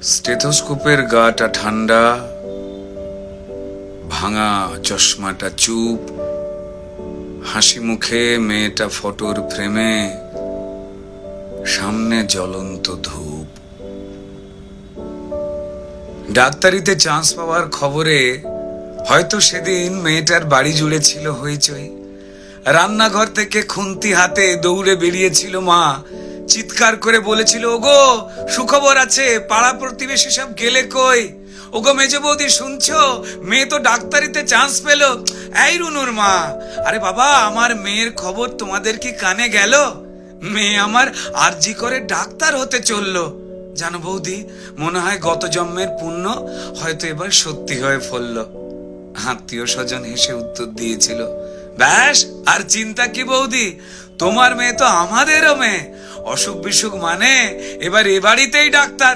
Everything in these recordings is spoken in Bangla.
স্টেথোস্কোপের গাটা ঠান্ডা, ভাঙা চশমাটা চুপ, হাসি মুখে মেয়েটা ফটোর ফ্রেমে, সামনে জ্বলন্ত ধূপ। ডাক্তারিতে চান্স পাওয়ার খবরে হয়তো সেদিন মেয়েটার বাড়ি জুড়ে ছিল হইচই। রান্নাঘর থেকে খুন্তি হাতে দৌড়ে বেরিয়েছিল মা, চিৎকার করে বলেছিল, ওগো সুখবর আছে, পাড়া প্রতিবেশী সব গেলে কই? ওগো মেজো বৌদি শুনছো, মেয়ে তো ডাক্তারিতে চান্স পেল। এই রুনুর মা, আরে বাবা আমার মেয়ের খবর তোমাদের কি কানে গেল? মেয়ে আমার আরজি করে ডাক্তার হতে চললো। জানো বৌদি, মনে হয় গত জন্মের পুণ্য হয়তো এবার সত্যি হয়ে ফলল। আত্মীয় স্বজন হেসে উত্তর দিয়েছিল, ব্যাস আর চিন্তা কি বৌদি, তোমার মেয়ে তো আমাদেরও মেয়ে, অসুখ বিসুখ মানে এবার এ বাড়িতেই ডাক্তার।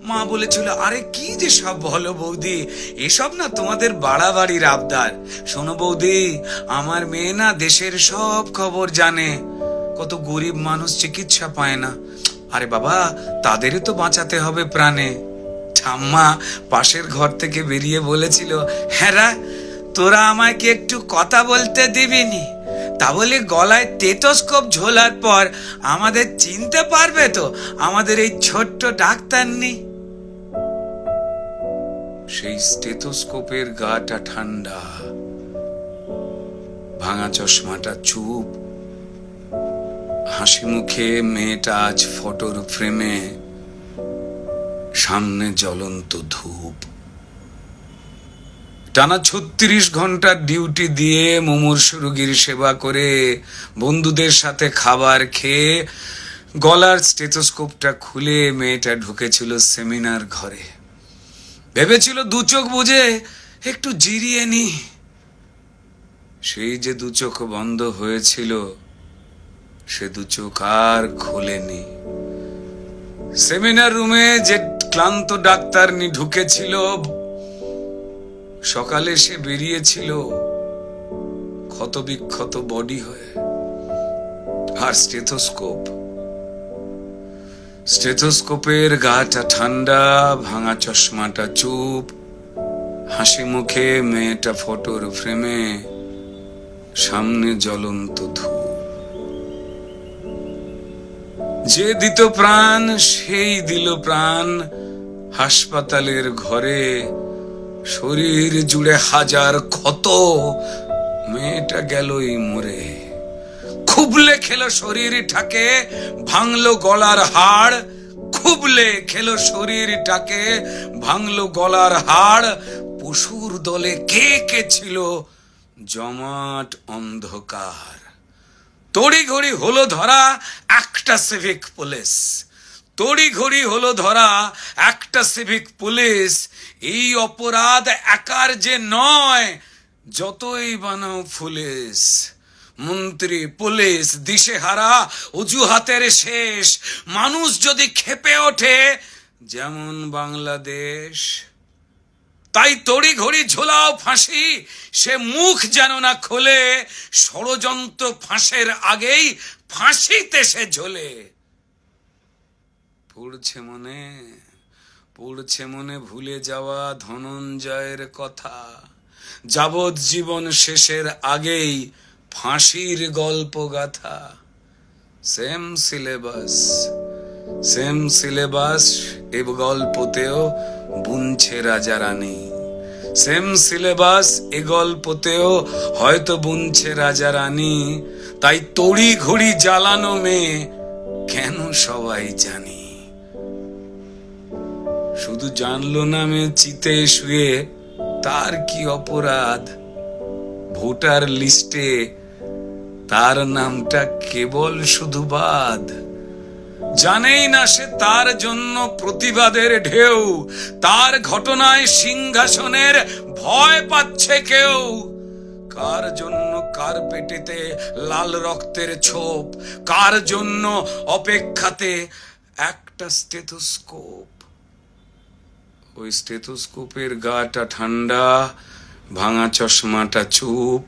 মা বলেছিল, আরে কি যে সব বলো বৌদি, এসব না তোমাদের বাড়াবাড়ির আবদার। শোনো বৌদি, আমার মেয়ে না দেশের সব খবর জানে, কত গরিব মানুষ চিকিৎসা পায় না, আরে বাবা তাদেরই তো বাঁচাতে হবে প্রাণে। ঠাম্মা পাশের ঘর থেকে বেরিয়ে বলেছিল, হ্যাঁ তোরা আমায় কি একটু কথা বলতে দিবিনি? তা বলে গলায় স্টেথোস্কোপ ঝোলার পর আমাদের চিনতে পারবে তো আমাদের এই ছোট্ট ডাক্তার নেই? সেই স্টেথোস্কোপের গাটা ঠান্ডা, ভাঙা চশমাটা চুপ, হাসি মুখে মেয়েটা আজ ফটোর ফ্রেমে, সামনে জ্বলন্ত ধূপ। টানা 36 ঘন্টার ডিউটি দিয়ে মুমূর্ষু রোগীর সেবা করে বন্ধুদের সাথে খাবার খেয়ে গলার স্টেথোস্কোপটা খুলে মেয়েটা ঢুকেছিল সেমিনার ঘরে। ভেবেছিল দু চোখ বুঝে একটু জিরিয়ে নি। সেই যে দু চোখ বন্ধ হয়েছিল, সে দু চোখ আর খোলেনি। সেমিনার রুমে যে ক্লান্ত ডাক্তারনি ঢুকেছিল, সকালে সে বেরিয়েছিল ক্ষত বিক্ষত বডি হয়ে। আর স্টেথোস্কোপের গাটা ঠান্ডা, ভাঙা চশমাটা চুপ, হাসি মুখে মেয়েটা ফটোর ফ্রেমে, সামনে জ্বলন্ত ধূপ। যে দিত প্রাণ সেই দিল প্রাণ হাসপাতালের ঘরে, শরীর জুড়ে হাজার ক্ষত, মেয়েটা গেলই মরে। খুবলে খেলো শরীরটাকে, ভাঙলো গলার হাড়, খুবলে খেলো শরীরটাকে, ভাঙলো গলার হাড়। পশুর দলে কে কে ছিল, জমাট অন্ধকার। তড়ি ঘড়ি হলো ধরা একটা সিভিক পুলিশ, তড়ি ঘড়ি হলো ধরা একটা সিভিক পুলিশ। এই অপরাধ একার যে নয়, যতই বানাও পুলিশ, মন্ত্রী পুলিশ দিশেহারা, অজুহাতের শেষ। মানুষ যদি ক্ষেপে ওঠে যেমন বাংলাদেশ, তাই তড়ি ঘড়ি ঝোলাও ফাঁসি, সে মুখ যেন না খোলে, ষড়যন্ত্র ফাঁসের আগেই ফাঁসিতে সে ঝোলে। পড়ছে মনে ভুলে যাওয়া ধনঞ্জয়ের কথা, যাবজ্জীবন শেষের আগেই ফাঁসির গল্প গাথা। সেম সিলেবাস এ গল্পতেও বুনছে রাজা রানী, সেম সিলেবাস এ গল্পতেও হয়তো বুনছে রাজা রানী। তাই তড়ি ঘড়ি জ্বালানো মেয়ে কেন সবাই জানি। শুধু জানলো না মেয়ে চিতে শুয়ে তার কি অপরাধ, ভোটার লিস্টে তার নামটা কেবল শুধু বাদ। জানেই না সে তার জন্য প্রতিবাদের ঢেউ, তার ঘটনায় সিংহাসনের ভয় পাচ্ছে কেউ। কার জন্য কার পেটেতে লাল রক্তের ছোপ, কার জন্য অপেক্ষাতে একটা স্টেথোস্কোপ। ওই স্টেথোস্কোপের গাটা ঠান্ডা, ভাঙা চশমাটা চুপ,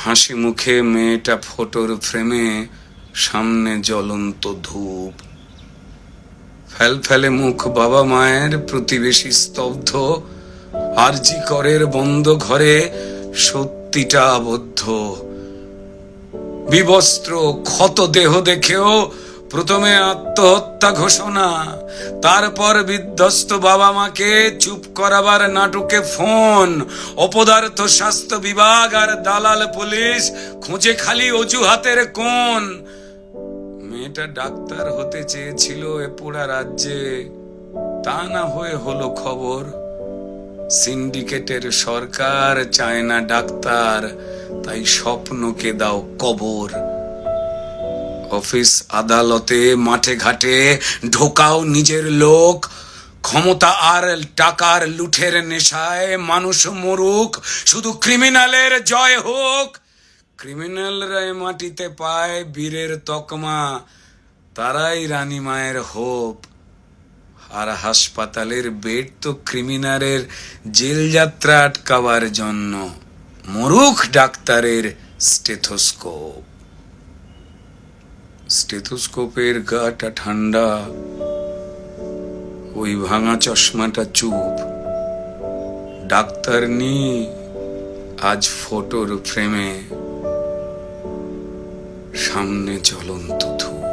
হাসি মুখে মেয়েটা ফটোর ফ্রেমে, সামনে জ্বলন্ত ধূপ। ফেলে মুখ বাবা মায়ের, প্রতিবেশী স্তব্ধ, আরজি করের বন্ধ ঘরে সত্যিটা আবদ্ধ। বিবস্ত্র ক্ষত দেহ দেখেও প্রথমে আত্মহত্যা ঘোষণা, তারপর বিধ্বস্ত বাবা মাকে চুপ করাবার নাটকে ফোন। অপদার্থ স্বাস্থ্য বিভাগ আর দালাল পুলিশ খুঁজে খালি অজুহাতের কোণ। মেয়েটা ডাক্তার হতে চেয়েছিল এ পোড়া রাজ্যে, তা না হয়ে হলো খবর সিন্ডিকেটের সরকার চায় না ডাক্তার, তাই স্বপ্নকে দাও কবর। অফিস আদালতে মাঠে ঘাটে ঢোকাও নিজের লোক, ক্ষমতা আর টাকার লুঠের নেশায় মানুষ মরুক, শুধু ক্রিমিনালের জয় হোক। ক্রিমিনালরা মাটিতে পায় বীরের তকমা, তারাই রানী মায়ের হোপ। আর হাসপাতালের বেড তো ক্রিমিনালের জেল যাত্রা আটকাবার জন্য, মরুখ ডাক্তারের স্টেথোস্কোপ। স্টেথোস্কোপের গাটা ঠান্ডা, ওই ভাঙা চশমাটা চুপ। ডাক্তার নি আজ ফটোর ফ্রেমে, সামনে জ্বলন্ত ধূপ।